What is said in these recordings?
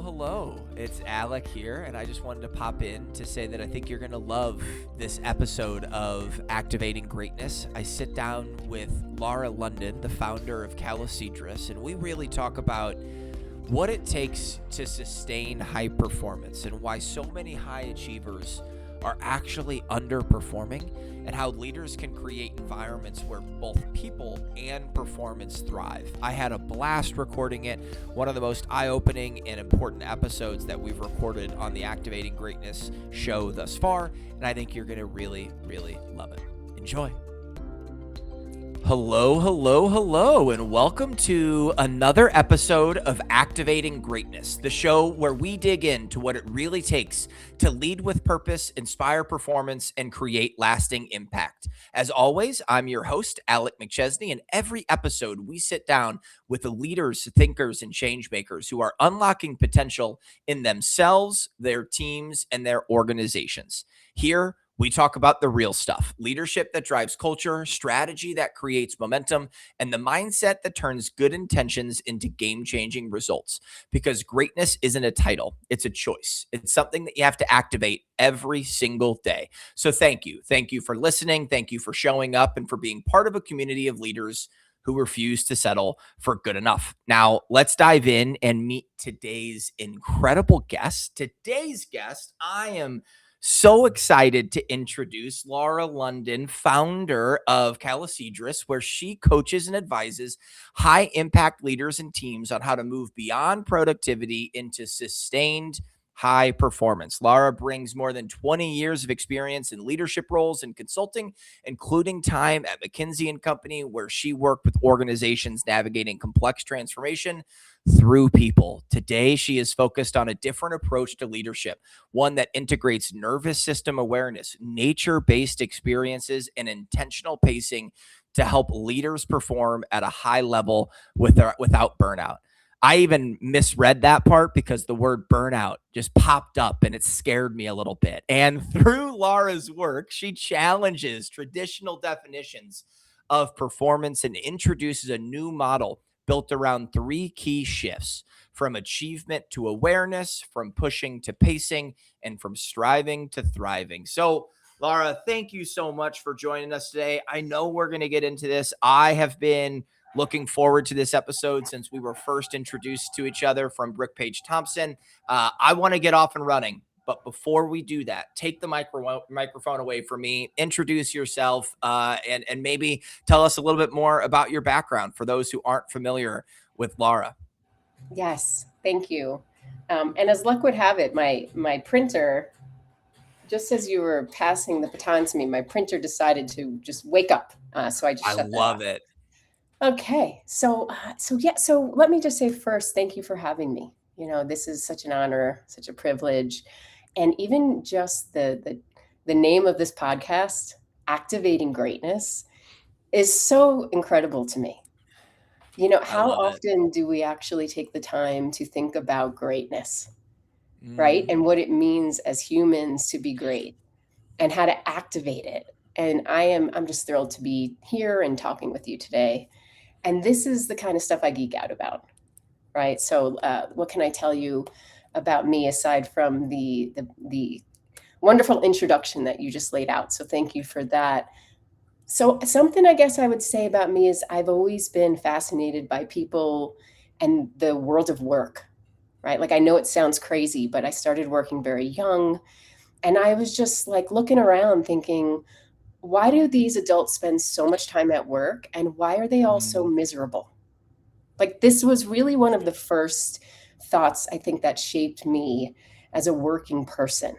Hello. It's Alec here, and I just wanted to pop in to say that I think you're going to love this episode of Activating Greatness. I sit down with Laura London, the founder of Calocedrus, and we really talk about what it takes to sustain high performance and why so many high achievers are actually underperforming, and how leaders can create environments where both people and performance thrive. I had a blast recording it, one of the most eye-opening and important episodes that we've recorded on the Activating Greatness show thus far, and I think you're going to really, really love it. Enjoy. Hello, and welcome to another episode of Activating Greatness, the show where we dig into what it really takes to lead with purpose, inspire performance, and create lasting impact. As always, I'm your host, Alec McChesney, and every episode we sit down with the leaders, thinkers, and change makers who are unlocking potential in themselves, their teams, and their organizations. Here, we talk about the real stuff: leadership that drives culture, strategy that creates momentum, and the mindset that turns good intentions into game-changing results. Because greatness isn't a title, it's a choice. It's something that you have to activate every single day. So thank you. Thank you for listening. Thank you for showing up and for being part of a community of leaders who refuse to settle for good enough. Now, let's dive in and meet today's incredible guest. Today's guest, I am so excited to introduce Laura London, founder of Calocedrus, where she coaches and advises high impact leaders and teams on how to move beyond productivity into sustained high performance. Laura brings more than 20 years of experience in leadership roles and consulting, including time at McKinsey and Company, where she worked with organizations navigating complex transformation through people. Today, she is focused on a different approach to leadership, one that integrates nervous system awareness, nature-based experiences, and intentional pacing to help leaders perform at a high level without burnout. I even misread that part because the word burnout just popped up and it scared me a little bit. And through Laura's work, she challenges traditional definitions of performance and introduces a new model built around three key shifts: from achievement to awareness, from pushing to pacing, and from striving to thriving. So, Laura, thank you so much for joining us today. I know we're going to get into this. I have been looking forward to this episode since we were first introduced to each other from Brooke Page Thompson. I want to get off and running. But before we do that, take the microphone away from me, introduce yourself, and maybe tell us a little bit more about your background for those who aren't familiar with Laura. Yes, thank you. And as luck would have it, my printer, just as you were passing the baton to me, my printer decided to just wake up. So I just shut that off. I love it. Okay, so let me just say first, thank you for having me. You know, this is such an honor, such a privilege. And even just the name of this podcast, Activating Greatness, is so incredible to me. You know, how often do we actually take the time to think about greatness, right? And what it means as humans to be great and how to activate it. And I'm just thrilled to be here and talking with you today. And this is the kind of stuff I geek out about, right? So what can I tell you about me aside from the wonderful introduction that you just laid out? So thank you for that. So something I guess I would say about me is I've always been fascinated by people and the world of work, right? Like, I know it sounds crazy, but I started working very young, and I was just like looking around thinking, why do these adults spend so much time at work, and why are they all so miserable? Like, this was really one of the first thoughts I think that shaped me as a working person.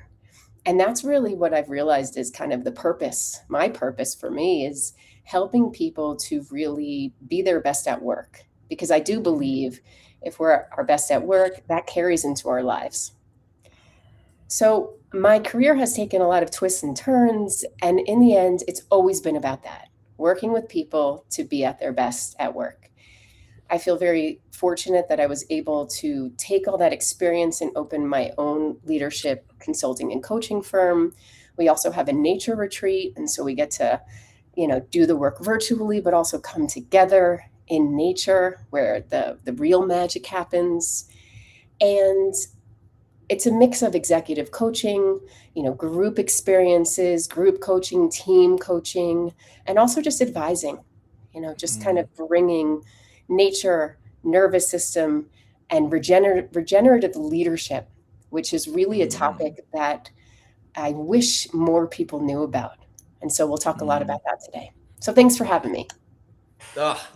And that's really what I've realized is kind of the purpose. My purpose for me is helping people to really be their best at work, because I do believe if we're our best at work, that carries into our lives. So my career has taken a lot of twists and turns, and in the end, it's always been about that, working with people to be at their best at work. I feel very fortunate that I was able to take all that experience and open my own leadership consulting and coaching firm. We also have a nature retreat, and so we get to, do the work virtually, but also come together in nature where the real magic happens. And it's a mix of executive coaching, group experiences, group coaching, team coaching, and also just advising, just kind of Mm, bringing nature, nervous system, and regenerative leadership, which is really a mm, topic that I wish more people knew about. And so we'll talk a lot mm. about that today. So thanks for having me.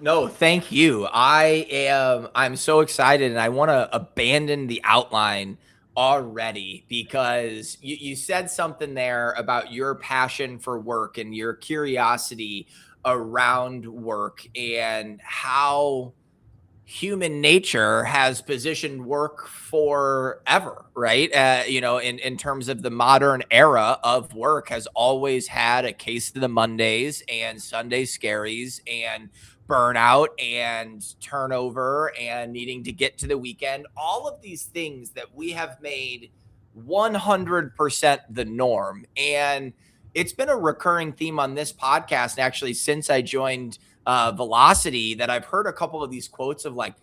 No, thank you. I'm so excited and I want to abandon the outline already because you said something there about your passion for work and your curiosity around work and how human nature has positioned work forever, right? In terms of the modern era of work, has always had a case of the Mondays and Sunday scaries and burnout and turnover and needing to get to the weekend. All of these things that we have made 100% the norm. And it's been a recurring theme on this podcast, actually, since I joined Velocity, that I've heard a couple of these quotes of like,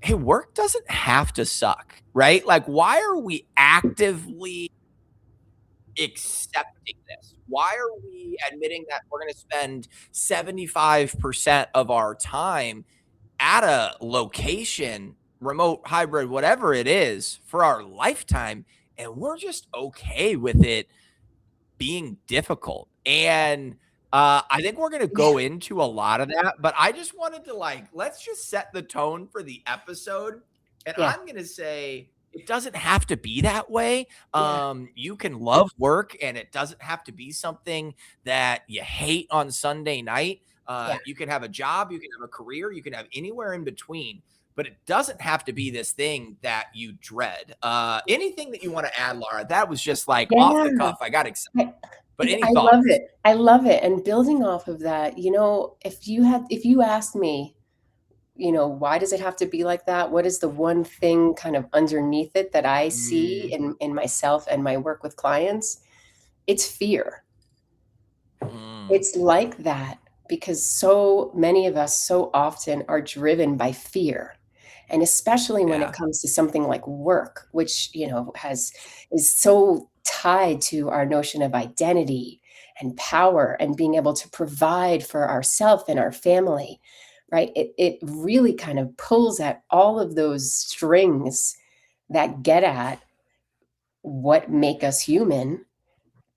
hey, work doesn't have to suck, right? Like, why are we actively accepting this? Why are we admitting that we're going to spend 75% of our time at a location, remote, hybrid, whatever it is, for our lifetime, and we're just okay with it being difficult? And I think we're going to Yeah, go into a lot of that, but I just wanted to like, let's just set the tone for the episode. And yeah, I'm going to say it doesn't have to be that way. yeah, You can love work and it doesn't have to be something that you hate on Sunday night. yeah, You can have a job, you can have a career, you can have anywhere in between, but it doesn't have to be this thing that you dread. Anything that you want to add, Laura? That was just like off the yeah. cuff. I got excited. I, But any I love thoughts? it. I love it. And building off of that, if you asked me, why does it have to be like that? What is the one thing kind of underneath it that I see Mm, in myself and my work with clients? It's fear. mm, It's like that because so many of us so often are driven by fear. And especially when it yeah. comes to something like work, which, has is so tied to our notion of identity and power and being able to provide for ourself and our family, right? It really kind of pulls at all of those strings that get at what make us human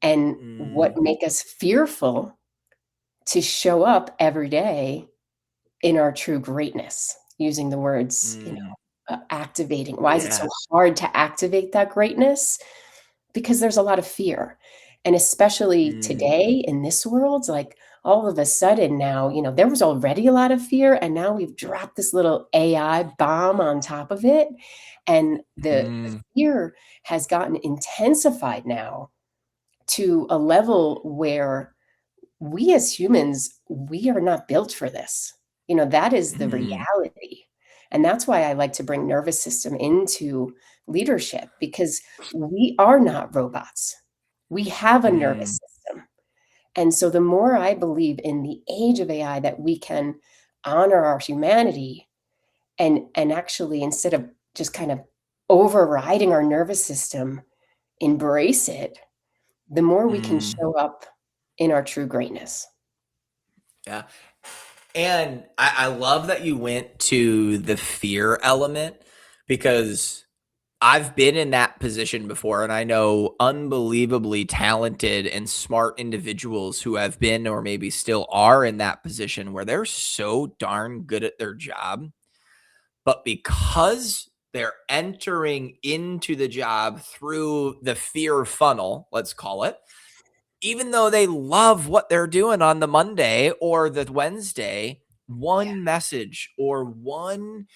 and what Mm, make us fearful to show up every day in our true greatness, using the words, mm, activating. Why is it so yeah. hard to activate that greatness? Because there's a lot of fear. And especially Mm, today in this world, like all of a sudden now, there was already a lot of fear, and now we've dropped this little AI bomb on top of it. And the mm, fear has gotten intensified now to a level where we as humans, we are not built for this. That is the mm, reality. And that's why I like to bring nervous system into leadership because we are not robots. We have a mm, nervous system. And so the more I believe in the age of AI that we can honor our humanity and actually instead of just kind of overriding our nervous system, embrace it, the more we can mm. show up in our true greatness. Yeah. And I love that you went to the fear element because I've been in that position before, and I know unbelievably talented and smart individuals who have been or maybe still are in that position where they're so darn good at their job. But because they're entering into the job through the fear funnel, let's call it, even though they love what they're doing on the Monday or the Wednesday, Yeah, one message or one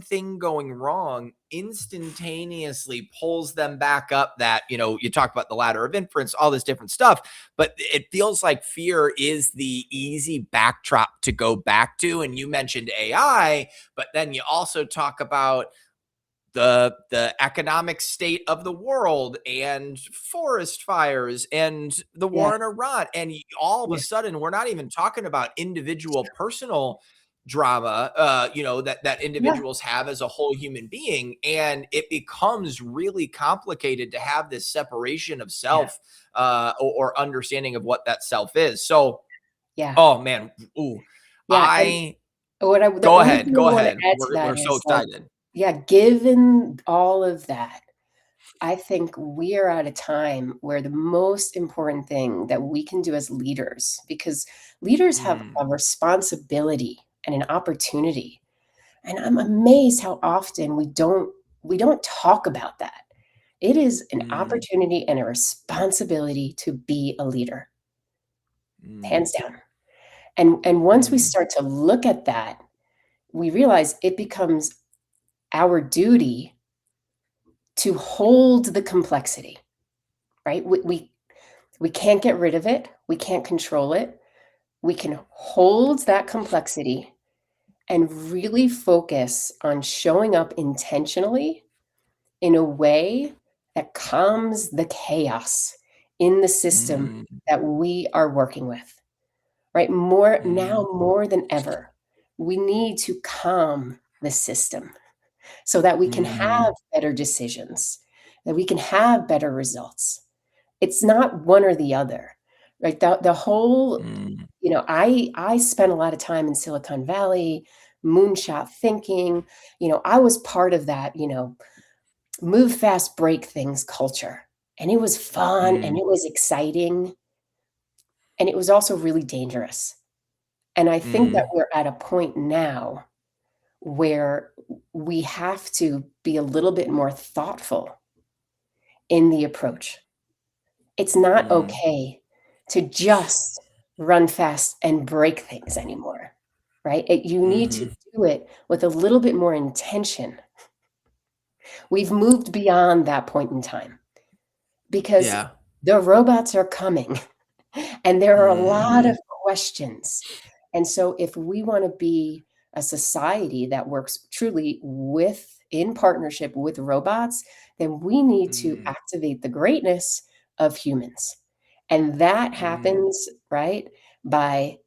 thing going wrong instantaneously pulls them back up. That, you talk about the ladder of inference, all this different stuff, but it feels like fear is the easy backdrop to go back to. And you mentioned AI, but then you also talk about the economic state of the world and forest fires and the yeah, war in Iran. And all of a yeah, sudden, we're not even talking about individual personal drama, that Yeah, individuals have as a whole human being, and it becomes really complicated to have this separation of yeah, self, or understanding of what that self is. So, yeah, oh man, ooh, yeah, and I the go only ahead, thing I go wanna ahead. add to We're that so is, like, excited. yeah, given all of that, I think we are at a time where the most important thing that we can do as leaders, because leaders have Mm, a responsibility and an opportunity, and I'm amazed how often we don't talk about that. It is an mm, opportunity and a responsibility to be a leader, mm, hands down. And once we mm, start to look at that, we realize it becomes our duty to hold the complexity, right? We can't get rid of it. We can't control it. We can hold that complexity and really focus on showing up intentionally in a way that calms the chaos in the system mm, that we are working with, right? More mm, now more than ever, we need to calm the system so that we can mhm, have better decisions, that we can have better results. It's not one or the other, right? The whole, mm, I spent a lot of time in Silicon Valley, moonshot thinking. I was part of that, move fast, break things culture. And it was fun and mm, it was exciting and it was also really dangerous. And I think that mm, we're at a point now where we have to be a little bit more thoughtful in the approach. It's not mm, okay to just run fast and break things anymore, right? You need to mhm. do it with a little bit more intention. We've moved beyond that point in time because Yeah. the robots are coming and there are a lot Mhm, of questions. And so if we want to be a society that works truly in partnership with robots, then we need to mm, activate the greatness of humans. And that mm, happens, right, by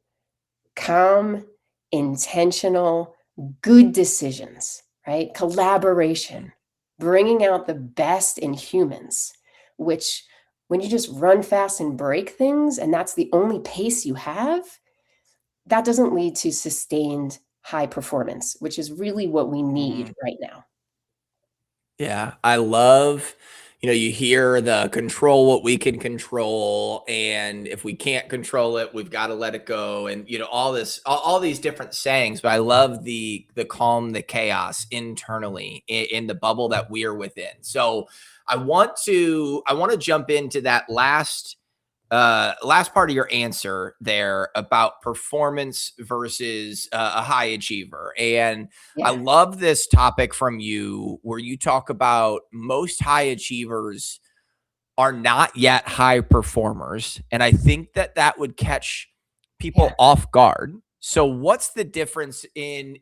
calm, intentional, good decisions, right? mm, Collaboration, bringing out the best in humans, which when you just run fast and break things and that's the only pace you have, that doesn't lead to sustained high performance, which is really what we need mhm. right now. Yeah, I love, you hear the control what we can control, and if we can't control it, we've got to let it go, and all these different sayings. But I love the calm, the chaos internally in the bubble that we are within. So I want to jump into that last part of your answer there about performance versus a high achiever. And I Yeah. love this topic from you where you talk about most high achievers are not yet high performers. And I think that would catch Yeah. people off guard. So what's the difference in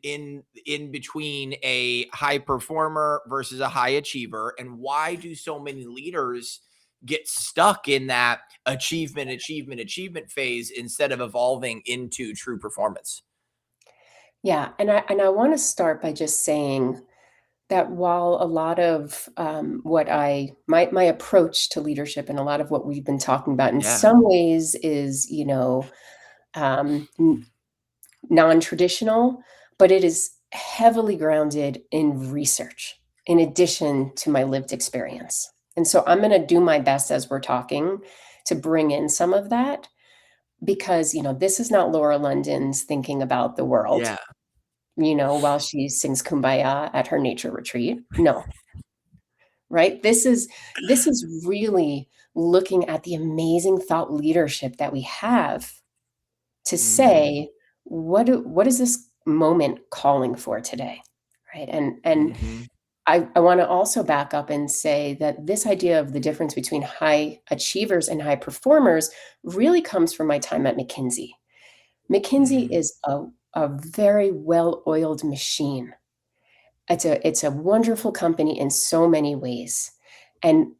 between a high performer versus a high achiever, and why do so many leaders get stuck in that achievement phase instead of evolving into true performance? Yeah. And I want to start by just saying that while a lot of what my approach to leadership and a lot of what we've been talking about in Yeah. some ways is non-traditional, but it is heavily grounded in research in addition to my lived experience. And so I'm going to do my best as we're talking to bring in some of that because this is not Laura London's thinking about the world, Yeah. while she sings kumbaya at her nature retreat. No, right? This is really looking at the amazing thought leadership that we have to Mm, say, what is this moment calling for today? Right. And mhm, I want to also back up and say that this idea of the difference between high achievers and high performers really comes from my time at McKinsey. McKinsey mm, is a very well-oiled machine. It's a wonderful company in so many ways. And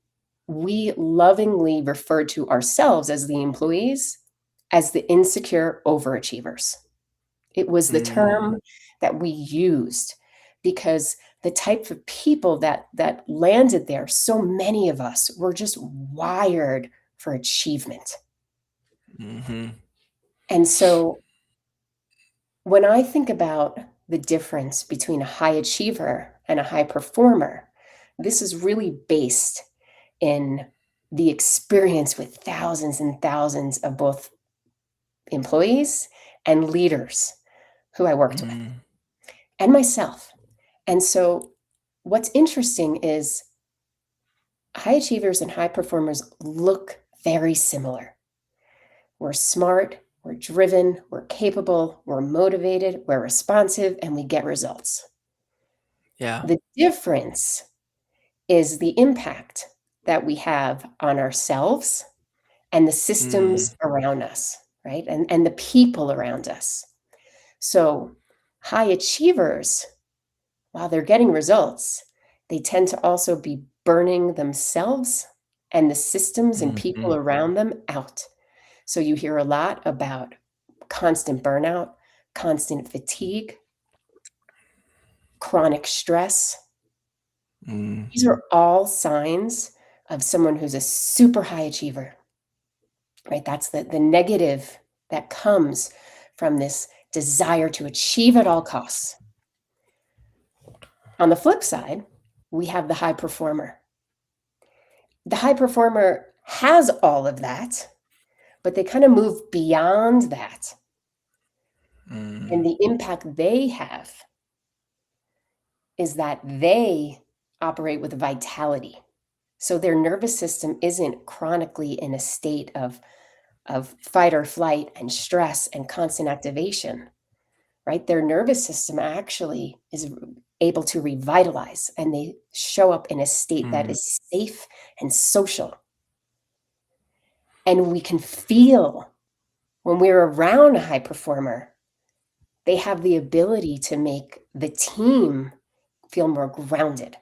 we lovingly refer to ourselves as the employees as the insecure overachievers. It was the Mm. term that we used because the type of people that landed there, so many of us were just wired for achievement. Mhm. And so when I think about the difference between a high achiever and a high performer, this is really based in the experience with thousands and thousands of both employees and leaders who I worked with, Mm. and myself. And so what's interesting is high achievers and high performers look very similar. We're smart, we're driven, we're capable, we're motivated, we're responsive, and we get results. Yeah. The difference is the impact that we have on ourselves and the Mm. systems around us, right? And the people around us. So, high achievers, while they're getting results, they tend to also be burning themselves and the systems and people Mhm. around them out. So, you hear a lot about constant burnout, constant fatigue, chronic stress. Mm. These are all signs of someone who's a super high achiever, right? That's the negative that comes from this desire to achieve at all costs. On the flip side, we have the high performer. The high performer has all of that, but they kind of move beyond that. And Mm. the impact they have is that they operate with vitality. So their nervous system isn't chronically in a state of fight or flight and stress and constant activation, right? Their nervous system actually is able to revitalize and they show up in a state that Mm. is safe and social. And we can feel when we're around a high performer, they have the ability to make the team feel more grounded,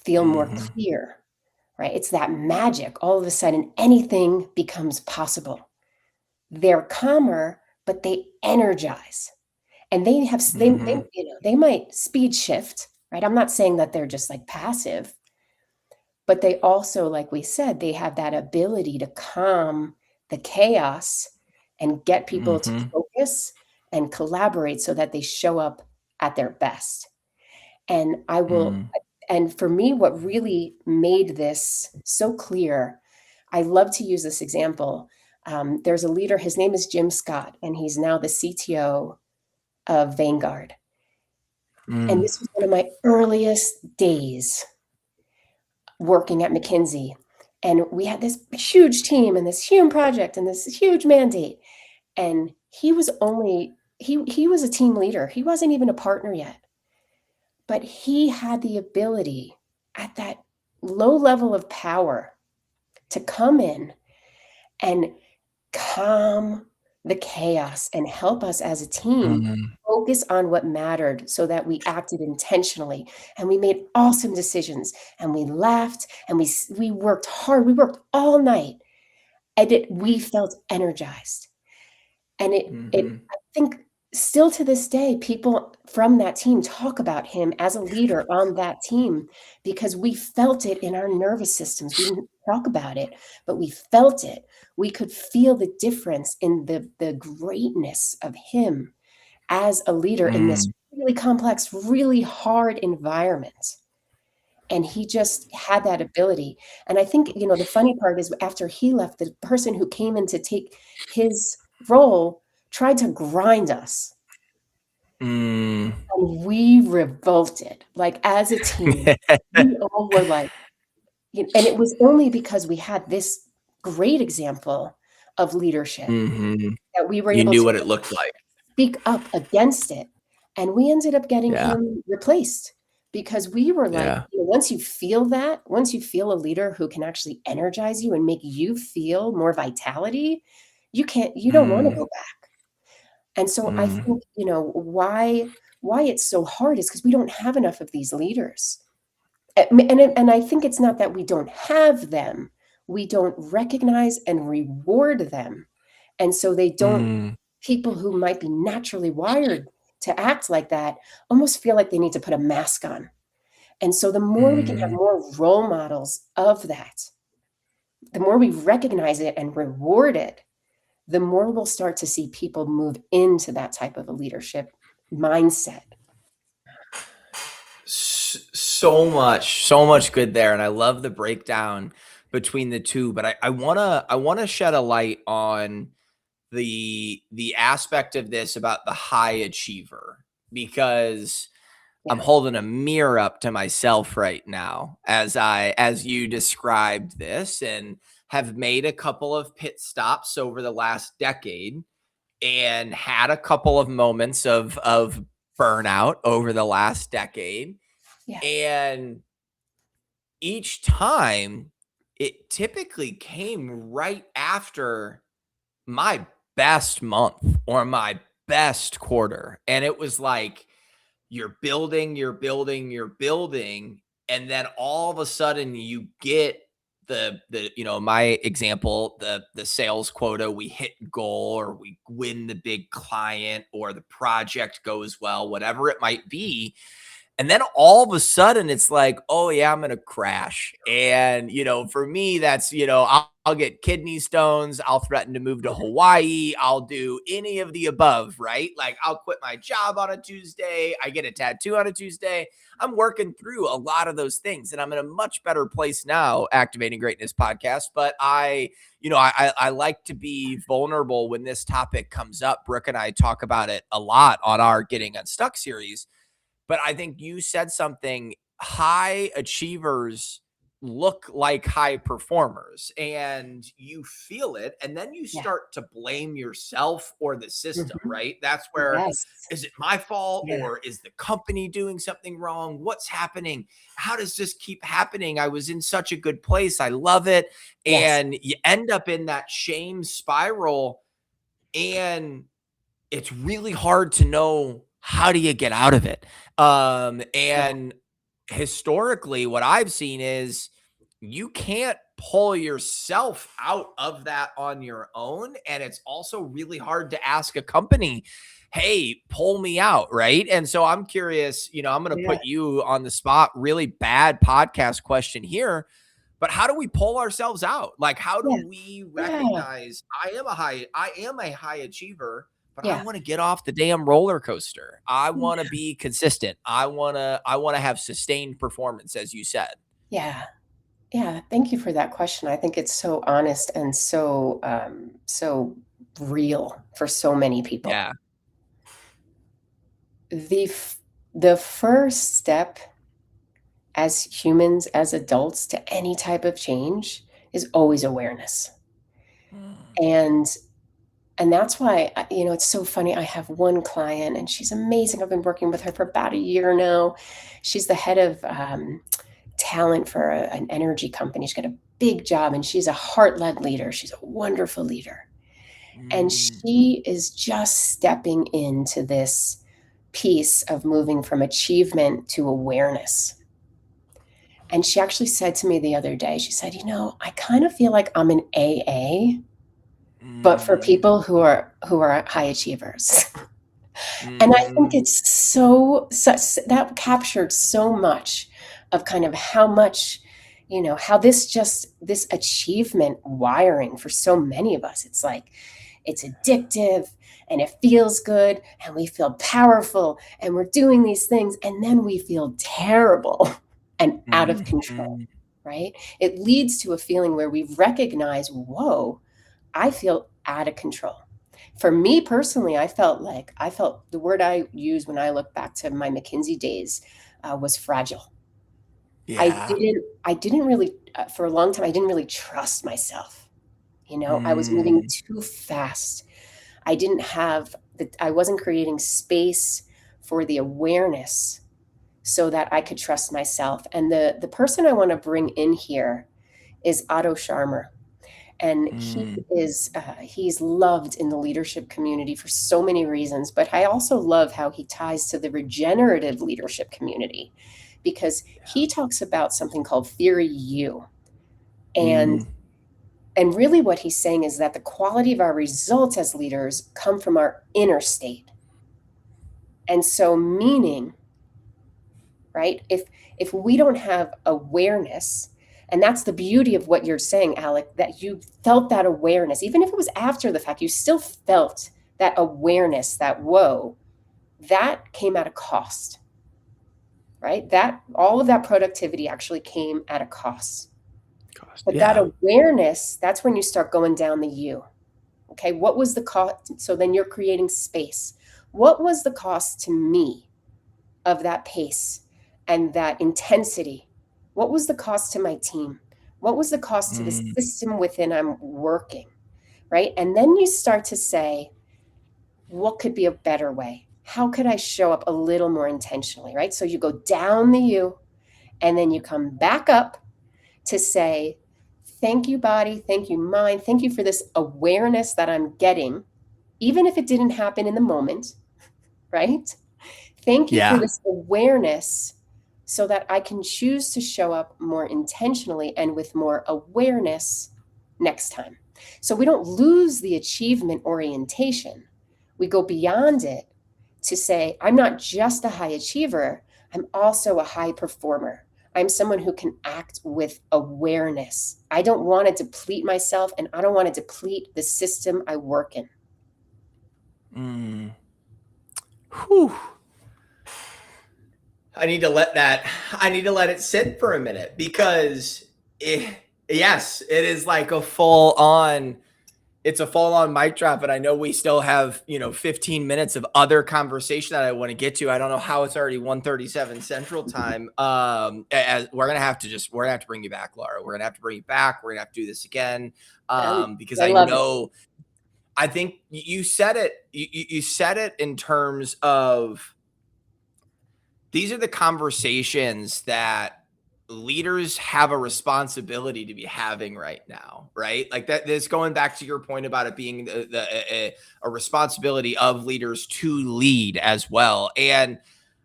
feel more Mhm. clear, right? It's that magic. All of a sudden, anything becomes possible. They're calmer, but they energize. And they have Mhm. they might speed shift, right? I'm not saying that they're just like passive, but they also, like we said, they have that ability to calm the chaos and get people to Mhm. focus and collaborate so that they show up at their best. And I will Mm. and for me, what really made this so clear, I love to use this example. There's a leader, his name is Jim Scott, and he's now the CTO of Vanguard. And Mm. this was one of my earliest days working at McKinsey. And we had this huge team and this huge project and this huge mandate. And he was a team leader. He wasn't even a partner yet. But he had the ability at that low level of power to come in and calm the chaos and help us as a team Mm. focus on what mattered so that we acted intentionally and we made awesome decisions and we laughed and we worked hard. We worked all night and we felt energized. And Mhm. I think still to this day, people from that team talk about him as a leader on that team because we felt it in our nervous systems. We didn't talk about it, but we felt it. We could feel the difference in the greatness of him as a leader in this Mm. really complex, really hard environment. And he just had that ability. And I think, the funny part is after he left, the person who came in to take his role tried to grind us. Mm. And we revolted. Like as a team, we all were like, and it was only because we had this great example of leadership Mhm. that we were You able knew to what it looked like. speak up against it, and we ended up getting Yeah. him replaced because we were like, Yeah. once you feel a leader who can actually energize you and make you feel more vitality, you don't wanna Mm. go back. And so I Mm. think, why it's so hard is because we don't have enough of these leaders. And I think it's not that we don't have them, we don't recognize and reward them, and so they don't Mm. people who might be naturally wired to act like that almost feel like they need to put a mask on. And so the more we can have Mm. more role models of that, the more we recognize it and reward it, the more we'll start to see people move into that type of a leadership mindset. So much good there, and I love the breakdown between the two. But I wanna shed a light on the aspect of this about the high achiever, because I'm Yeah. holding a mirror up to myself right now as you described this, and have made a couple of pit stops over the last decade and had a couple of moments of burnout over the last decade. Yeah. And each time it typically came right after my best month or my best quarter. And it was like, you're building, you're building, you're building, and then all of a sudden you get my example, the sales quota, we hit goal, or we win the big client, or the project goes well, whatever it might be. And then all of a sudden it's like, oh yeah, I'm going to crash. And, for me, that's, I'll get kidney stones. I'll threaten to move to Hawaii. I'll do any of the above, right? Like, I'll quit my job on a Tuesday. I get a tattoo on a Tuesday. I'm working through a lot of those things, and I'm in a much better place now, Activating Greatness podcast. But I like to be vulnerable when this topic comes up. Brooke and I talk about it a lot on our Getting Unstuck series. But I think you said something: high achievers look like high performers, and you feel it. And then you Yeah. start to blame yourself or the system, Mhm. right? That's where, Yes. is it my fault, Yeah. or is the company doing something wrong? What's happening? How does this keep happening? I was in such a good place. I love it. Yes. And you end up in that shame spiral. And it's really hard to know, how do you get out of it. Yeah. And historically, what I've seen is, you can't pull yourself out of that on your own. And it's also really hard to ask a company, hey, pull me out, right? And so I'm curious, I'm going to Yeah. put you on the spot, really bad podcast question here. But how do we pull ourselves out? Like, how do Yeah. we Yeah. recognize, I am a high achiever, but I Yeah. want to get off the damn roller coaster. I want to be consistent. I want to have sustained performance, as you said. Yeah. Yeah. Thank you for that question. I think it's so honest and so real for so many people. Yeah. The f the first step as humans, as adults, to any type of change is always awareness. Mm. And that's why, it's so funny. I have one client and she's amazing. I've been working with her for about a year now. She's the head of talent for an energy company. She's got a big job and she's a heart-led leader. She's a wonderful leader. And Mm. she is just stepping into this piece of moving from achievement to awareness. And she actually said to me the other day, she said, I kind of feel like I'm an AA, but for Mm. people who are high achievers. And I think Mm. it's such that captured so much of kind of how much, how this achievement wiring for so many of us, it's like it's addictive and it feels good and we feel powerful and we're doing these things and then we feel terrible and out of Mm. control, Mm. right? It leads to a feeling where we recognize, whoa, I feel out of control. For me personally, I felt the word I use when I look back to my McKinsey days was fragile. Yeah. I didn't really, for a long time, I didn't really trust myself. I was moving Mm. too fast. I wasn't creating space for the awareness so that I could trust myself. And the person I want to bring in here is Otto Scharmer. And Mm. he's loved in the leadership community for so many reasons, but I also love how he ties to the regenerative leadership community because he talks about something called Theory U. And Mm. And really what he's saying is that the quality of our results as leaders come from our inner state. And so meaning, right? If we don't have awareness, and that's the beauty of what you're saying, Alec, that you felt that awareness, even if it was after the fact, you still felt that awareness, that whoa, that came at a cost, right? That all of that productivity actually came at a cost. But that Yeah. awareness, that's when you start going down the U. Okay, what was the cost? So then you're creating space. What was the cost to me of that pace and that intensity? What was the cost to my team? What was the cost to the Mm, system within I'm working? Right. And then you start to say, what could be a better way? How could I show up a little more intentionally? Right. So you go down the U and then you come back up to say, thank you, body. Thank you, mind. Thank you for this awareness that I'm getting, even if it didn't happen in the moment. Right. Thank you for yeah. this awareness so that I can choose to show up more intentionally and with more awareness next time. So we don't lose the achievement orientation. We go beyond it to say, I'm not just a high achiever, I'm also a high performer. I'm someone who can act with awareness. I don't want to deplete myself and I don't want to deplete the system I work in. Mm. Whew. I need to let it sit for a minute because yes, it is like it's a full on mic drop. And I know we still have, 15 minutes of other conversation that I want to get to. I don't know how it's already 1:37 Central Time. As we're gonna have to bring you back, Laura. We're gonna have to bring you back. We're gonna have to do this again. Because I I love it. know, I think you said it, you said it in terms of, these are the conversations that leaders have a responsibility to be having right now, right? Like that, this going back to your point about it being a responsibility of leaders to lead as well. And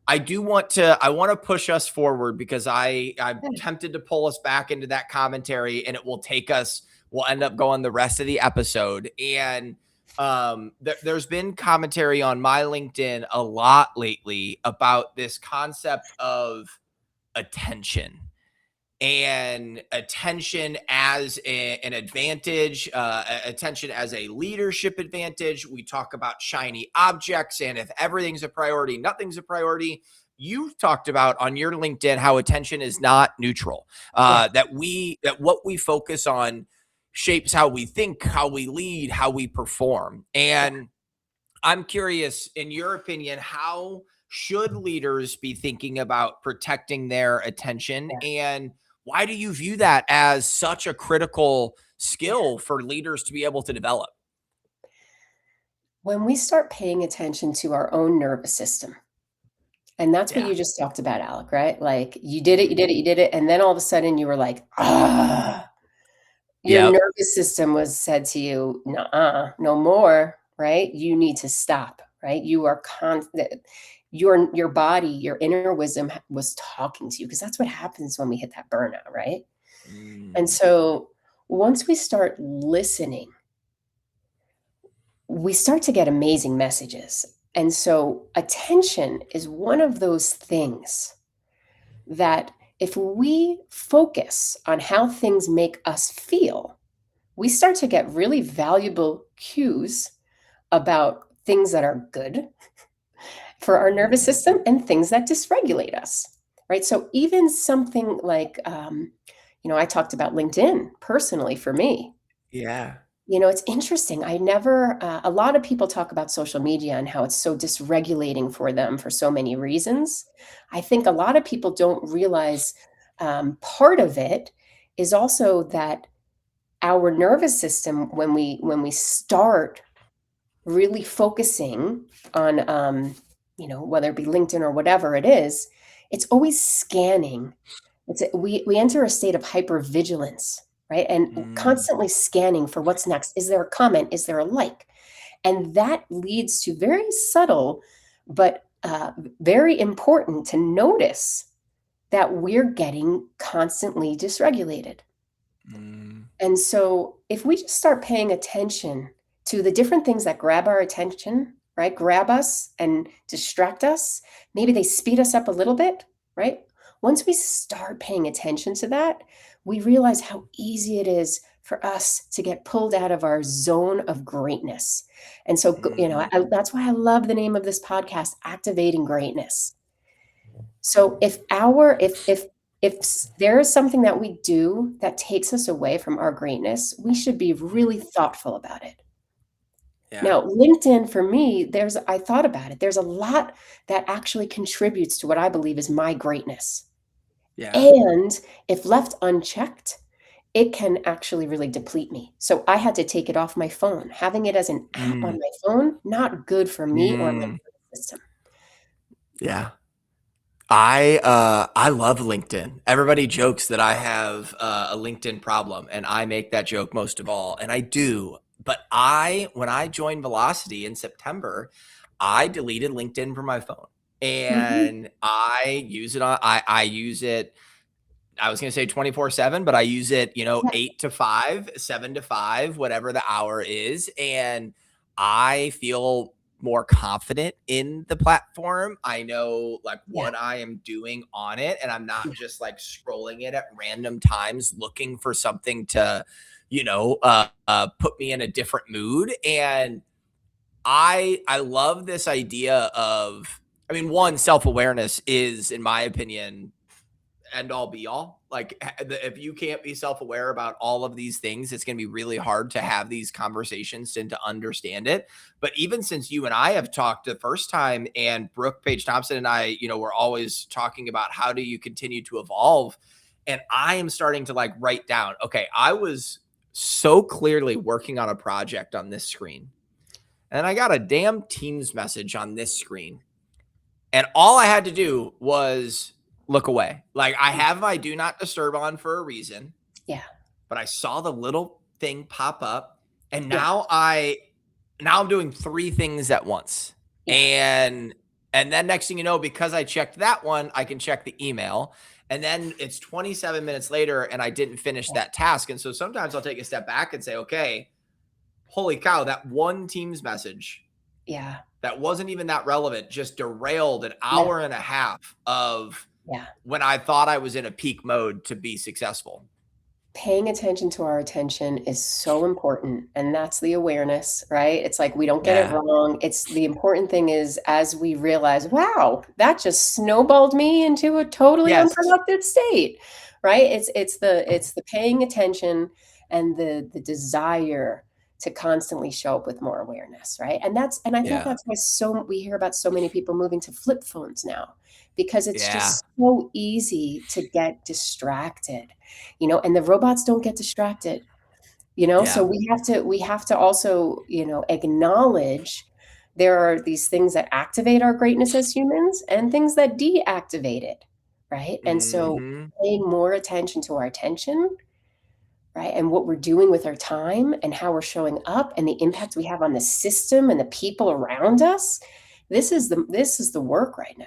I want to push us forward because I'm tempted to pull us back into that commentary and it will take us, we'll end up going the rest of the episode. And there's been commentary on my LinkedIn a lot lately about this concept of attention and attention as an advantage, attention as a leadership advantage. We talk about shiny objects and if everything's a priority, nothing's a priority. You've talked about on your LinkedIn how attention is not neutral, Yeah. that what we focus on shapes how we think, how we lead, how we perform. Yeah. And I'm curious, in your opinion, how should leaders be thinking about protecting their attention? Yeah. And why do you view that as such a critical Yeah. skill for leaders to be able to develop? When we start paying attention to our own nervous system, and that's what Yeah. you just talked about, Alec, right? Like you did it, you did it, you did it, and then all of a sudden you were like, ah, your Yep. nervous system was said to you, nah, no more, right? You need to stop, right? You are your body, your inner wisdom was talking to you because that's what happens when we hit that burnout, right? And Mm, so once we start listening, we start to get amazing messages. And so attention is one of those things that if we focus on how things make us feel, we start to get really valuable cues about things that are good for our nervous system and things that dysregulate us, right? So even something like, I talked about LinkedIn personally for me. yeah. It's interesting. A lot of people talk about social media and how it's so dysregulating for them for so many reasons. I think a lot of people don't realize part of it is also that our nervous system, when we start really focusing on, whether it be LinkedIn or whatever it is, it's always scanning. We enter a state of hypervigilance, right? And Mm, constantly scanning for what's next. Is there a comment? Is there a like? And that leads to very subtle, but very important to notice that we're getting constantly dysregulated. mm. And so if we just start paying attention to the different things that grab our attention, right? Grab us and distract us. Maybe they speed us up a little bit, right? Once we start paying attention to that, we realize how easy it is for us to get pulled out of our zone of greatness. And so, that's why I love the name of this podcast, Activating Greatness. So if there is something that we do that takes us away from our greatness, we should be really thoughtful about it. Yeah. Now, LinkedIn for me, I thought about it. There's a lot that actually contributes to what I believe is my greatness. Yeah. And if left unchecked, it can actually really deplete me. So I had to take it off my phone. Having it as an app on Mm, my phone, not good for me or my mm, nervous system. yeah. I love LinkedIn. Everybody jokes that I have a LinkedIn problem, and I make that joke most of all, and I do. But when I joined Velocity in September, I deleted LinkedIn from my phone, Mhm. and I use it on. I use it. I was going to say 24/7, but I use it, Yeah, 8 to 5, 7 to 5, whatever the hour is. And I feel more confident in the platform. I know like yeah, what I am doing on it, and I'm not yeah, just like scrolling it at random times looking for something to, put me in a different mood. And I love this idea of, I mean, one, self-awareness is, in my opinion, end all be all. Like if you can't be self-aware about all of these things, it's going to be really hard to have these conversations and to understand it. But even since you and I have talked the first time, and Brooke Page Thompson and I, we're always talking about how do you continue to evolve. And I am starting to like write down, okay, I was so clearly working on a project on this screen, and I got a damn Teams message on this screen, and all I had to do was look away. Like I have my do not disturb on for a reason, yeah, but I saw the little thing pop up, and yeah, now I'm doing three things at once. yeah, And then next thing you know, because I checked that one, I can check the email. And then it's 27 minutes later and I didn't finish yeah, that task. And so sometimes I'll take a step back and say, okay, holy cow, that one Teams message yeah, that wasn't even that relevant just derailed an yeah, hour and a half of yeah. when I thought I was in a peak mode to be successful. Paying attention to our attention is so important, and that's the awareness, right? It's like we don't get it Yeah. wrong. It's the important thing is as we realize, wow, that just snowballed me into a totally Yes. unproductive state, right? It's the paying attention and the desire to constantly show up with more awareness, right? And I think Yeah. that's why we hear about so many people moving to flip phones now because it's Yeah. just so easy to get distracted, and the robots don't get distracted, so Yeah. we have to also, acknowledge there are these things that activate our greatness as humans and things that deactivate it, right? And so Hmm. paying more attention to our attention, right, and what we're doing with our time and how we're showing up and the impact we have on the system and the people around us, this is the work right now.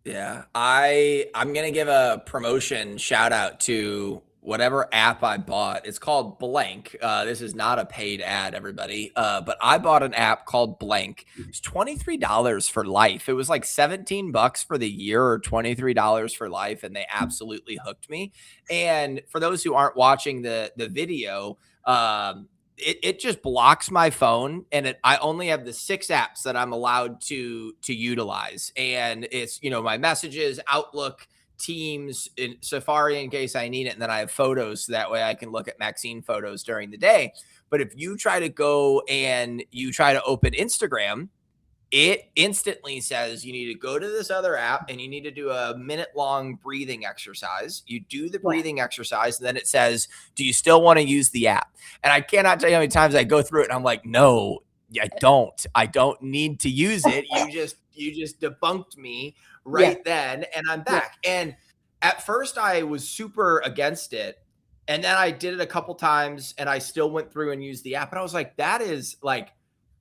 Yeah. I'm gonna give a promotion shout out to whatever app I bought. It's called Blank. This is not a paid ad, everybody. But I bought an app called Blank. It's $23 for life. It was like 17 bucks for the year or $23 for life, and they absolutely hooked me. And for those who aren't watching the video, it just blocks my phone, and I only have the 6 apps that I'm allowed to utilize, and it's my messages, Outlook, Teams, in Safari in case I need it, and then I have photos so that way I can look at Maxine photos during the day. But if you try to go and you try to open Instagram, it instantly says you need to go to this other app and you need to do a minute-long breathing exercise. You do the Yeah, breathing exercise, and then it says, do you still want to use the app? And I cannot tell you how many times I go through it and I'm like, no, I don't. I don't need to use it. You just debunked me yeah, right then, and I'm yeah, back. And at first I was super against it. And then I did it a couple times and I still went through and used the app. And I was like, that is like,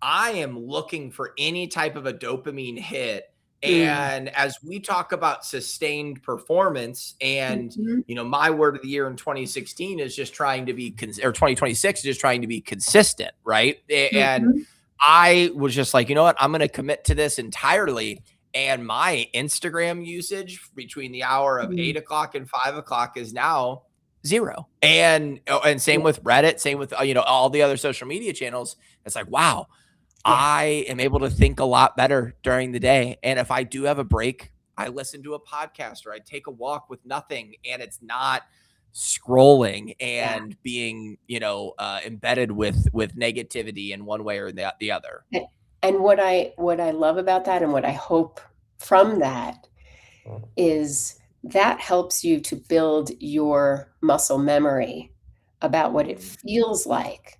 I am looking for any type of a dopamine hit. Mm. And as we talk about sustained performance, and Mhm. my word of the year in 2016 is just trying to be or 2026 is just trying to be consistent, right? And Mhm. I was just like, you know what? I'm going to commit to this entirely. And my Instagram usage between the hour of Mm. 8 o'clock and 5 o'clock is now zero. And same Yeah. with Reddit, same with all the other social media channels. It's like, wow, Yeah. I am able to think a lot better during the day. And if I do have a break, I listen to a podcast or I take a walk with nothing, and it's not scrolling Yeah. and being, embedded with negativity in one way or the other. A and what I love about that and what I hope from that is that helps you to build your muscle memory about what it Mm, feels like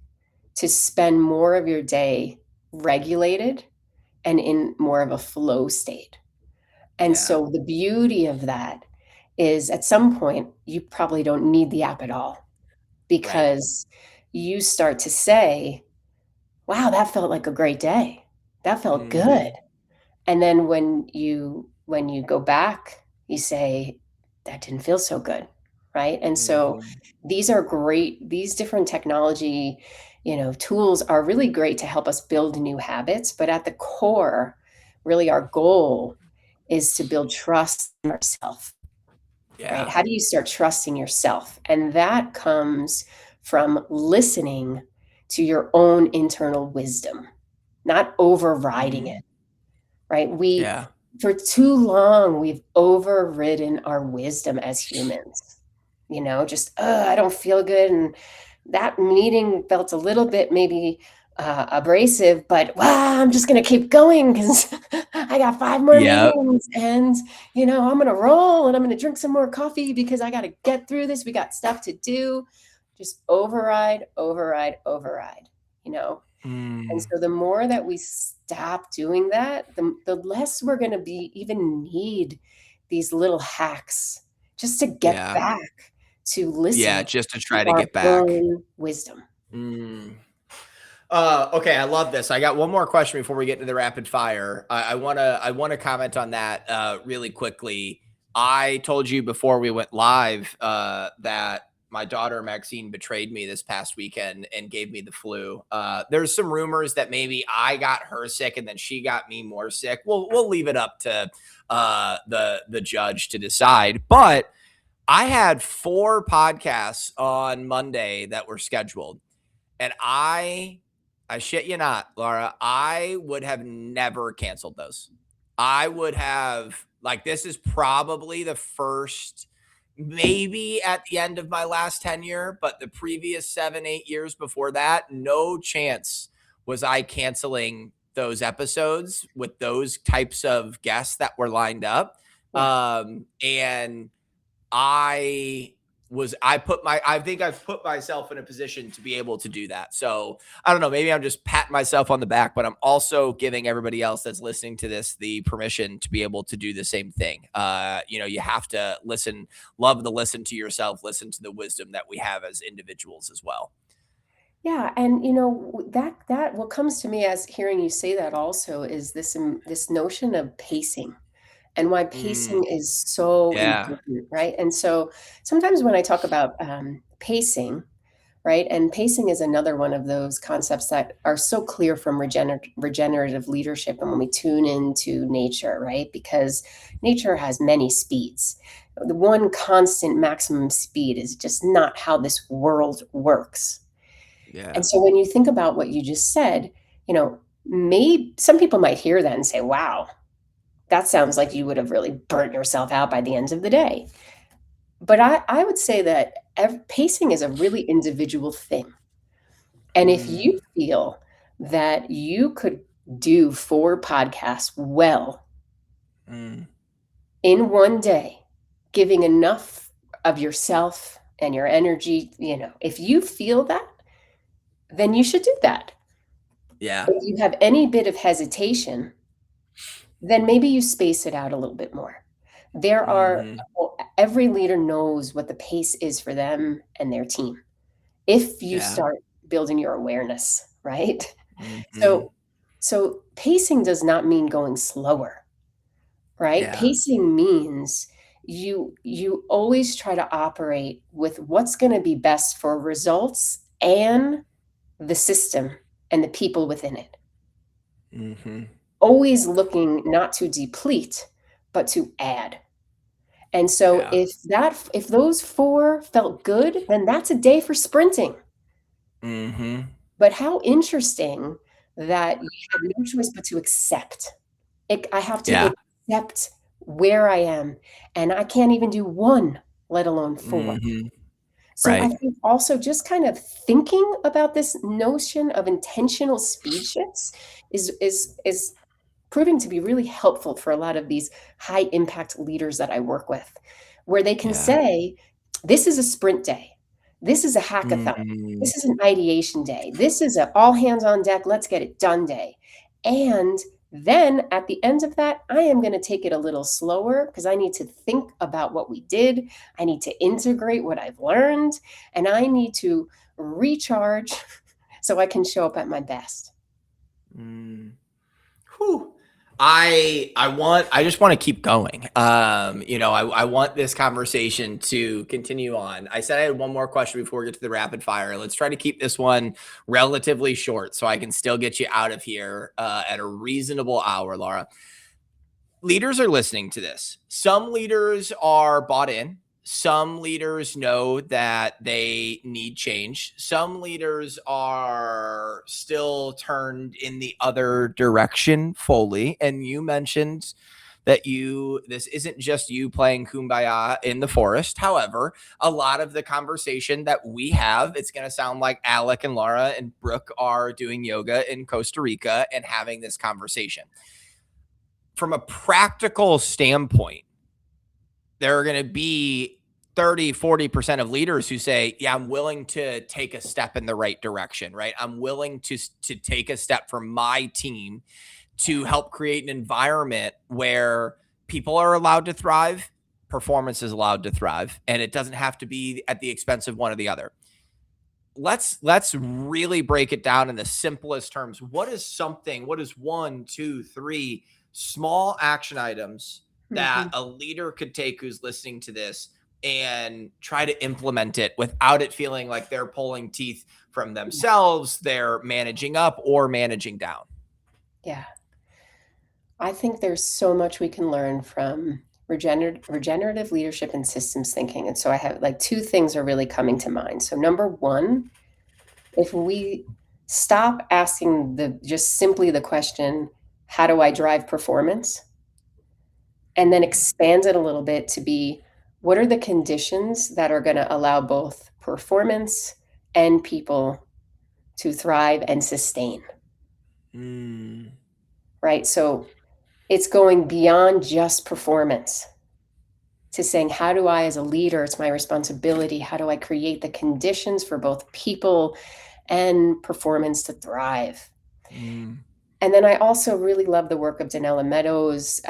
to spend more of your day regulated and in more of a flow state. And yeah. so the beauty of that is at some point, you probably don't need the app at all Right. because you start to say, wow, that felt like a great day. That felt good. Hmm. And then when you go back, you say, "That didn't feel so good," right? And so Hmm. these different technology, tools are really great to help us build new habits, but at the core, really our goal is to build trust in ourself, right? Yeah. How do you start trusting yourself? And that comes from listening to your own internal wisdom, not overriding it, Mm, right? We yeah. For too long, we've overridden our wisdom as humans. Just, I don't feel good, and that meeting felt a little bit maybe, abrasive, but, wow, I'm just gonna keep going because I got 5 more Yep. meetings, and, I'm gonna roll, and I'm gonna drink some more coffee because I gotta get through this, we got stuff to do. Just override, override, override, you know? And Mm, so the more that we stop doing that, the less we're gonna be even need these little hacks just to get yeah. back to Yeah. listening Just to to try to our get back. own wisdom. Mm. Okay, I love this. I got one more question before we get into the rapid fire. I wanna comment on that really quickly. I told you before we went live that my daughter Maxine betrayed me this past weekend and gave me the flu. There's some rumors that maybe I got her sick and then she got me more sick. We'll leave it up to the judge to decide. But I had 4 podcasts on Monday that were scheduled, and I shit you not, Laura, I would have never canceled those. I would have, like, this is probably the first, maybe at the end of my last tenure, but the previous 7, 8 years before that, no chance was I canceling those episodes with those types of guests that were lined up. Yeah. And I think I've put myself in a position to be able to do that. So I don't know, maybe I'm just patting myself on the back, but I'm also giving everybody else that's listening to this the permission to be able to do the same thing. You have to listen to yourself, listen to the wisdom that we have as individuals as well. Yeah, and, that what comes to me as hearing you say that also is this notion of pacing and why Mm, pacing is so yeah. important, right? And so sometimes when I talk about, pacing, right? And pacing is another one of those concepts that are so clear from regenerative leadership and when we tune into nature, right? Because nature has many speeds. The one constant maximum speed is just not how this world works. And Yeah. so when you think about what you just said, maybe some people might hear that and say, wow, that sounds like you would have really burnt yourself out by the end of the day. But I would say that pacing is a really individual thing. And if Mm, you feel that you could do 4 podcasts well mm, in one day, giving enough of yourself and your energy, if you feel that, then you should do that. yeah. If you have any bit of hesitation, then maybe you space it out a little bit more. There are Hmm. well, every leader knows what the pace is for them and their team. If you Yeah. start building your awareness, right? Hmm. So so pacing does not mean going slower. right? Yeah. Pacing means you always try to operate with what's going to be best for results and the system and the people within it. Mm-hmm. Always looking not to deplete, but to add. And so Yeah. if those 4 felt good, then that's a day for sprinting. Mm-hmm. But how interesting that you have no choice but to accept. I have to Yeah. accept where I am, and I can't even do 1, let alone 4. Mm-hmm. So I Right. think also just kind of thinking about this notion of intentional speed shifts is proving to be really helpful for a lot of these high impact leaders that I work with, where they can Yeah. say, "This is a sprint day. This is a hackathon. Mm-hmm. This is an ideation day. This is a all hands on deck, let's get it done day." And then at the end of that, I am going to take it a little slower because I need to think about what we did. I need to integrate what I've learned, and I need to recharge so I can show up at my best. Mm. Whew. I just want to keep going. I want this conversation to continue on. I said I had one more question before we get to the rapid fire. Let's try to keep this one relatively short so I can still get you out of here at a reasonable hour, Laura. Leaders are listening to this. Some leaders are bought in. Some leaders know that they need change. Some leaders are still turned in the other direction fully. And you mentioned that this isn't just you playing kumbaya in the forest. However, a lot of the conversation that we have, it's going to sound like Alec and Laura and Brooke are doing yoga in Costa Rica and having this conversation. From a practical standpoint, there are going to be 30-40% of leaders who say, yeah, I'm willing to take a step in the right direction, right? I'm willing to take a step for my team to help create an environment where people are allowed to thrive, performance is allowed to thrive, and it doesn't have to be at the expense of one or the other. Let's really break it down in the simplest terms. What is 1, 2, 3 small action items that Mhm. a leader could take who's listening to this and try to implement it without it feeling like they're pulling teeth from Yeah. themselves, they're managing up or managing down? Yeah. I think there's so much we can learn from regenerative leadership and systems thinking. And so I have like 2 things are really coming to mind. So number 1, if we stop asking just simply the question, how do I drive performance? And then expand it a little bit to be, what are the conditions that are going to allow both performance and people to thrive and sustain, Mm, right? So it's going beyond just performance to saying, how do I, as a leader, it's my responsibility, how do I create the conditions for both people and performance to thrive? mm, And then I also really love the work of Danella Meadows.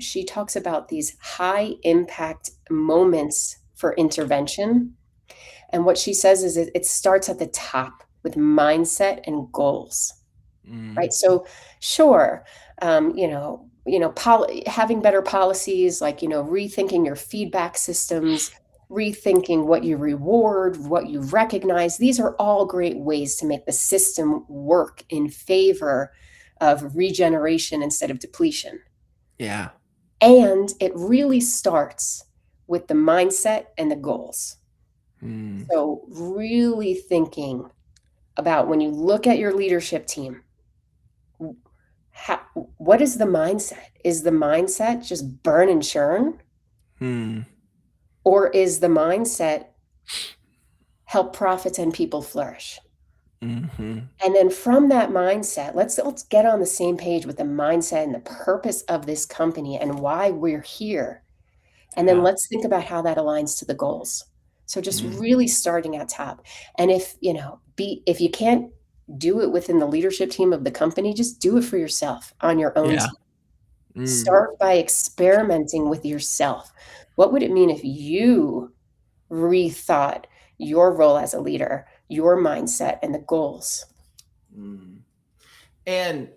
She talks about these high impact moments for intervention. And what she says is it starts at the top with mindset and goals, mm. right? So, sure, having better policies, like rethinking your feedback systems, rethinking what you reward, what you recognize. These are all great ways to make the system work in favor of regeneration instead of depletion. Yeah. And it really starts with the mindset and the goals. Mm, So, really thinking about when you look at your leadership team, how, what is the mindset? Is the mindset just burn and churn? mm, Or is the mindset help profits and people flourish? mm-hmm. And then from that mindset, let's get on the same page with the mindset and the purpose of this company and why we're here. And then Yeah. let's think about how that aligns to the goals. So just Mm, really starting at top. And if you can't do it within the leadership team of the company, just do it for yourself on your own yeah. team. Mm, Start by experimenting with yourself. What would it mean if you rethought your role as a leader, your mindset, and the goals? mm. And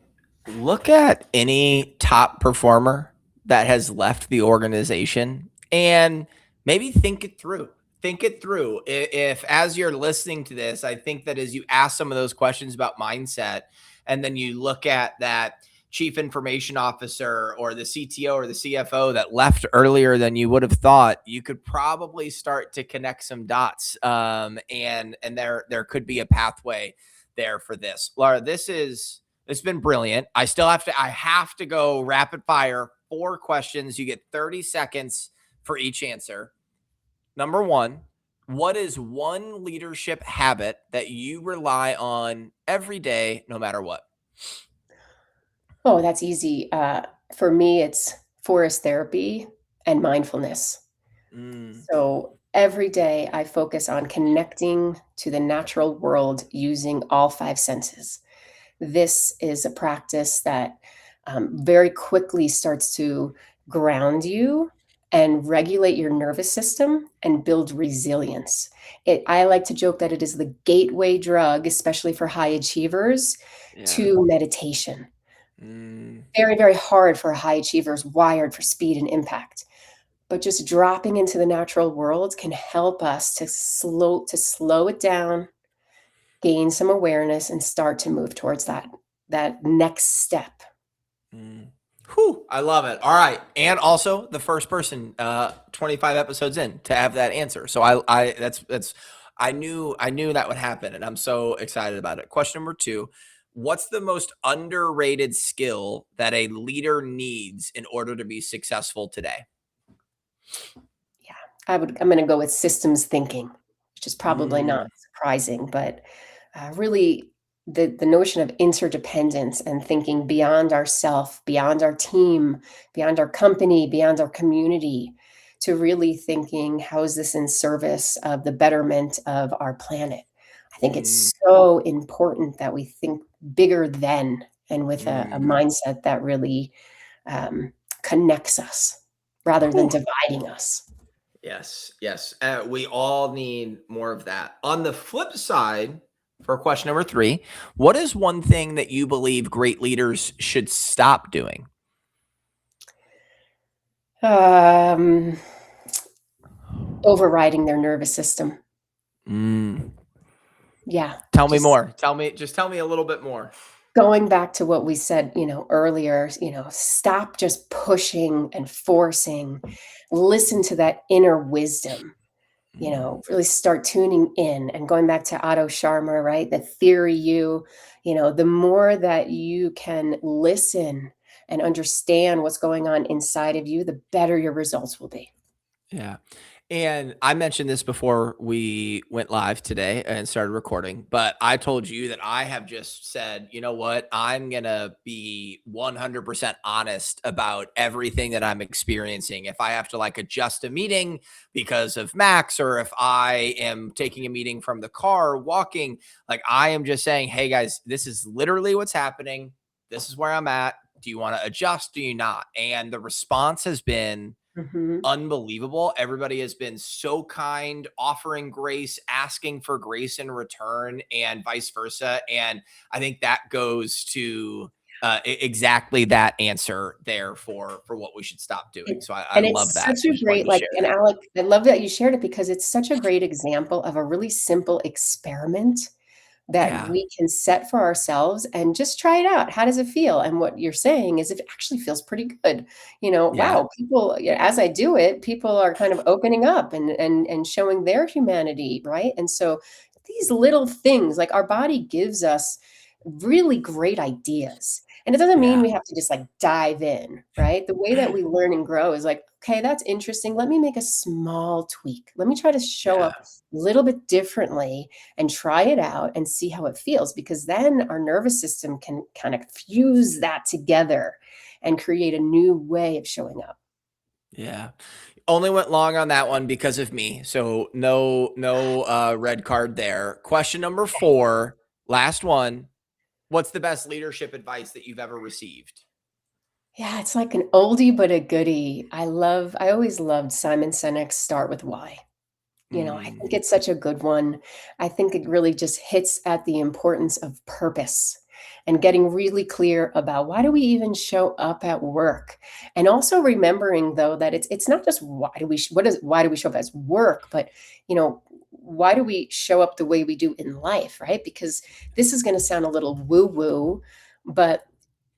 look at any top performer that has left the organization, and maybe think it through. Think it through. If as you're listening to this, I think that as you ask some of those questions about mindset, and then you look at that chief information officer or the CTO or the CFO that left earlier than you would have thought, you could probably start to connect some dots. And there could be a pathway there for this. Laura, it's been brilliant. I have to go rapid fire. 4 questions. You get 30 seconds for each answer. Number 1, what is one leadership habit that you rely on every day, no matter what? Oh, that's easy. For me, it's forest therapy and mindfulness. Mm, So every day I focus on connecting to the natural world using all 5 senses. This is a practice that very quickly starts to ground you and regulate your nervous system and build resilience. I like to joke that it is the gateway drug, especially for high achievers, yeah. to meditation. Mm, Very, very hard for high achievers wired for speed and impact. But just dropping into the natural world can help us to slow it down, gain some awareness, and start to move towards that next step. mm. Whew, I love it. All right. And also the first person 25 episodes in to have that answer. So I knew that would happen, and I'm so excited about it. Question number 2, what's the most underrated skill that a leader needs in order to be successful today? Yeah, I'm gonna go with systems thinking, which is probably not Mm, surprising, but, really the notion of interdependence and thinking beyond ourself, beyond our team, beyond our company, beyond our community, to really thinking, "How is this in service of the betterment of our planet?" I think mm, it's so important that we think bigger than and with a mm. mindset that really, um, connects us rather than Whew. dividing us. Yes, yes. We all need more of that. On the flip side, for question number 3, what is one thing that you believe great leaders should stop doing? Um, Overriding their nervous system. Mm. Yeah, Tell me just more. Tell me a little bit more. going back to what we said, earlier, stop just pushing and forcing. Listen to that inner wisdom, Mm, really start tuning in and going back to Otto Scharmer, right? The theory the more that you can listen and understand what's going on inside of you, the better your results will be. yeah. And I mentioned this before we went live today and started recording, but I told you that I have just said, you know what? I'm going to be 100% honest about everything that I'm experiencing. If I have to like adjust a meeting because of Max, or if I am taking a meeting from the car, walking, like I am just saying, hey guys, this is literally what's happening. This is where I'm at. Do you want to adjust? Do you not? And the response has been Mhm. unbelievable. Everybody has been so kind, offering grace, asking for grace in return, and vice versa. And I think that goes to exactly that answer there for what we should stop doing. And So I and love it's that. such I a just wanted great to share and that. Alec, I love that you shared it because it's such a great example of a really simple experiment that Yeah, we can set for ourselves and just try it out. How does it feel? And what you're saying is it actually feels pretty good. yeah, Wow, people, as I do it, people are kind of opening up and showing their humanity, right? And so these little things, like our body gives us really great ideas. And it doesn't mean yeah, we have to just like dive in, right? The way that we learn and grow is like, okay, that's interesting. Let me make a small tweak. Let me try to show yeah. up a little bit differently and try it out and see how it feels, because then our nervous system can kind of fuse that together and create a new way of showing up. Yeah. Only went long on that one because of me. So no red card there. Question number 4, last one. What's the best leadership advice that you've ever received? Yeah, it's like an oldie but a goodie. I always loved Simon Sinek's Start With Why. I think Mm, it's such a good one. I think it really just hits at the importance of purpose and getting really clear about why do we even show up at work, and also remembering though that it's not just why do we show up as work, but why do we show up the way we do in life, right? Because this is going to sound a little woo woo, but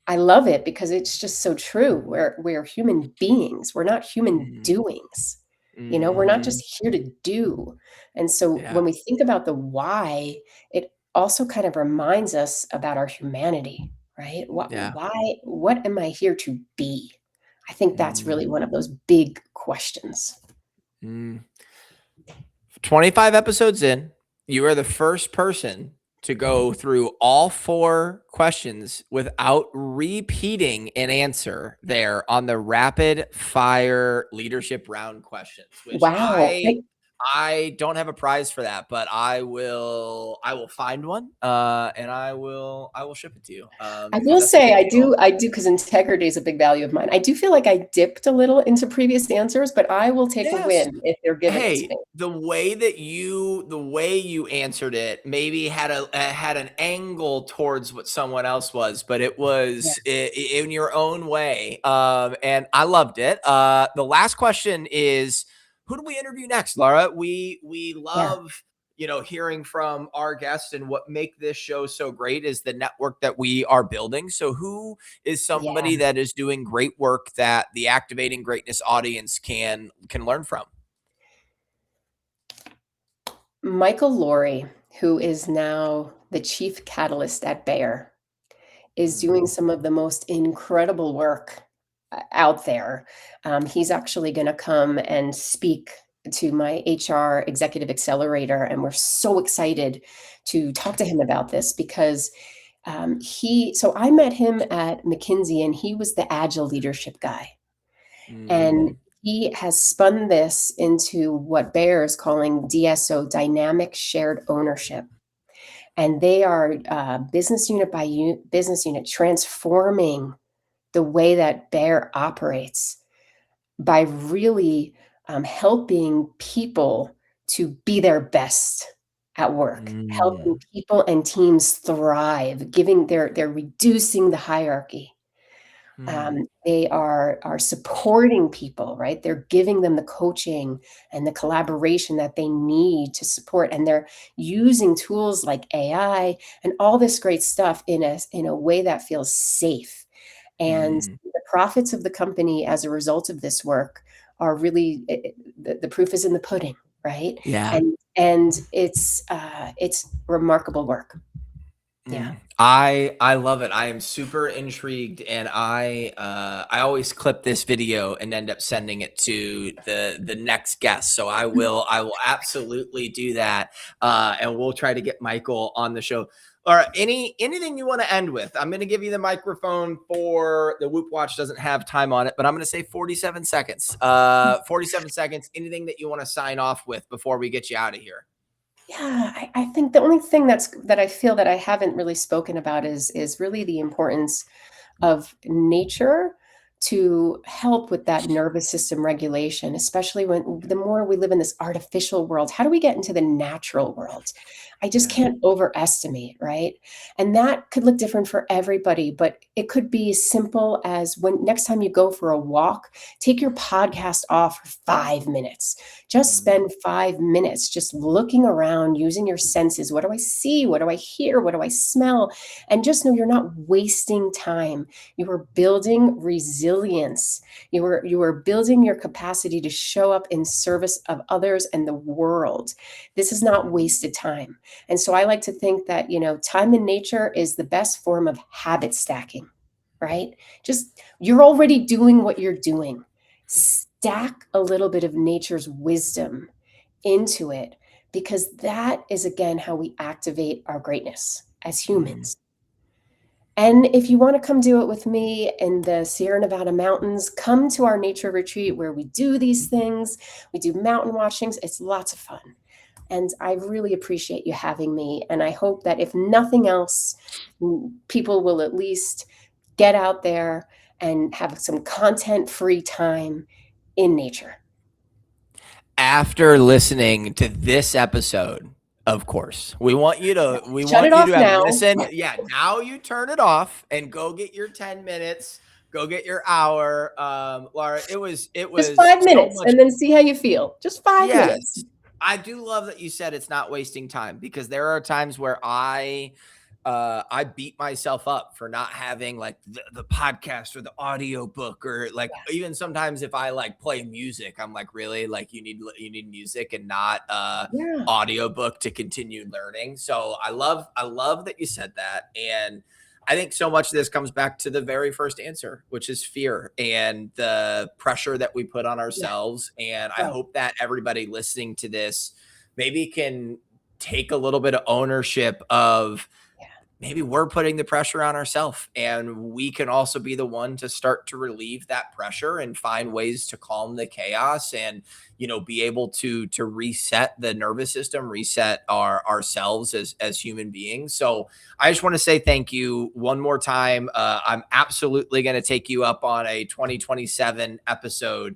I love it because it's just so true. We're human beings. We're not human Mhm. doings. We're not Mhm. just here to do. And so Yeah. when we think about the why, it also kind of reminds us about our humanity, right? Yeah. What am I here to be? I think that's Mm. really one of those big questions. Mm. 25 episodes in, you are the first person to go through all 4 questions without repeating an answer there on the rapid fire leadership round questions, which Wow. I don't have a prize for that, but I will find one, and I will ship it to you, I because will that's a say big deal. I do, because integrity is a big value of mine. I do feel like I dipped a little into previous answers, but I will take a Yes. win if they're giving it to Hey, me. the way you answered it maybe had an angle towards what someone else was, but it was in your own way, and I loved it. The last question is, who do we interview next, Laura? We Yeah, love hearing from our guests, and what make this show so great is the network that we are building. So who is yeah. somebody that is doing great work that the Activating Greatness audience can learn from? Michael Laurie, who is now the chief catalyst at Bayer, is Mm, doing some of the most incredible work out there. He's actually going to come and speak to my HR Executive Accelerator, and we're so excited to talk to him about this because so I met him at McKinsey, and he was the agile leadership guy. And mm, he has spun this into what Bayer is calling DSO, dynamic shared ownership. And they are business unit by business unit transforming the way that Bayer operates by really helping people to be their best at work, helping mm, people and teams thrive, giving they're reducing the hierarchy. mm, They are supporting people, right? They're giving them the coaching and the collaboration that they need to support, and they're using tools like AI and all this great stuff in a way that feels safe. And mm. the profits of the company as a result of this work are really the proof is in the pudding, right? Yeah. And it's remarkable work. Yeah. I love it. I am super intrigued, and I always clip this video and end up sending it to the next guest. So I will absolutely do that, and we'll try to get Michael on the show. All right, anything you want to end with? I'm going to give you the microphone for the Whoop Watch doesn't have time on it, but I'm going to say 47 seconds. 47 seconds. Anything that you want to sign off with before we get you out of here? Yeah, I think the only thing that I feel that I haven't really spoken about is really the importance of nature to help with that nervous system regulation, especially when the more we live in this artificial world. How do we get into the natural world? I just Yeah. can't overestimate, right? And that could look different for everybody, but it could be as simple as when next time you go for a walk, take your podcast off for 5 minutes. Just Mm, spend 5 minutes just looking around, using your senses. What do I see? What do I hear? What do I smell? And just know you're not wasting time. You are building resilience. You are building your capacity to show up in service of others and the world. This is not wasted time. And so I like to think that, time in nature is the best form of habit stacking, right? Just you're already doing what you're doing. Stack a little bit of nature's wisdom into it, because that is again how we activate our greatness as mm. humans. And if you want to come do it with me in the Sierra Nevada mountains, come to our nature retreat where we do these things. We do mountain watchings. It's lots of fun. And I really appreciate you having me. And I hope that if nothing else, people will at least get out there and have some content free time in nature. After listening to this episode, Of course. We want you to Shut it off have now. listen. Yeah, now you turn it off and go get your 10 minutes, go get your hour. Laura, it Just was 5 so minutes much. and then see how you feel. Just 5 minutes. Yes. I do love that you said it's not wasting time, because there are times where I beat myself up for not having like the podcast or the audio book, or like even sometimes if I like play music, I'm like, really, like you need music and not Yeah. audio book to continue learning. So I love that you said that. And I think so much of this comes back to the very first answer, which is fear and the pressure that we put on Yeah. ourselves. And I Right. hope that everybody listening to this maybe can take a little bit of ownership of, Yeah. maybe we're putting the pressure on ourselves, and we can also be the one to start to relieve that pressure and find ways to calm the chaos, and be able to reset the nervous system, reset ourselves as human beings. So I just want to say thank you one more time. I'm absolutely going to take you up on a 2027 episode,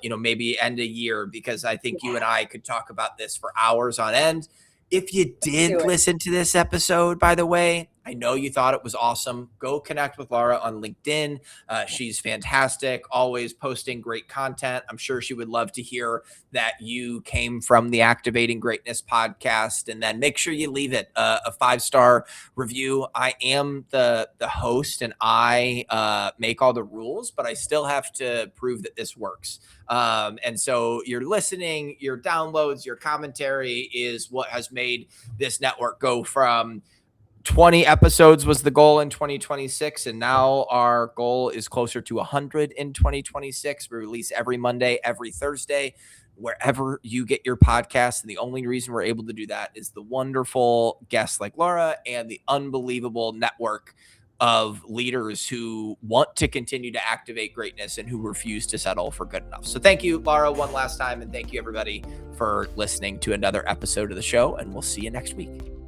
maybe end of year, because I think you and I could talk about this for hours on end. If you Do did it. listen to this episode, by the way, I know you thought it was awesome. Go connect with Laura on LinkedIn. She's fantastic, always posting great content. I'm sure she would love to hear that you came from the Activating Greatness podcast. And then make sure you leave it a 5-star review. I am the host, and I make all the rules, but I still have to prove that this works. And so your listening, your downloads, your commentary is what has made this network go from 20 episodes was the goal in 2026, and now our goal is closer to 100 in 2026. We release every Monday, every Thursday, wherever you get your podcasts. And the only reason we're able to do that is the wonderful guests like Laura and the unbelievable network of leaders who want to continue to activate greatness and who refuse to settle for good enough. So thank you, Laura, one last time. And thank you, everybody, for listening to another episode of the show. And we'll see you next week.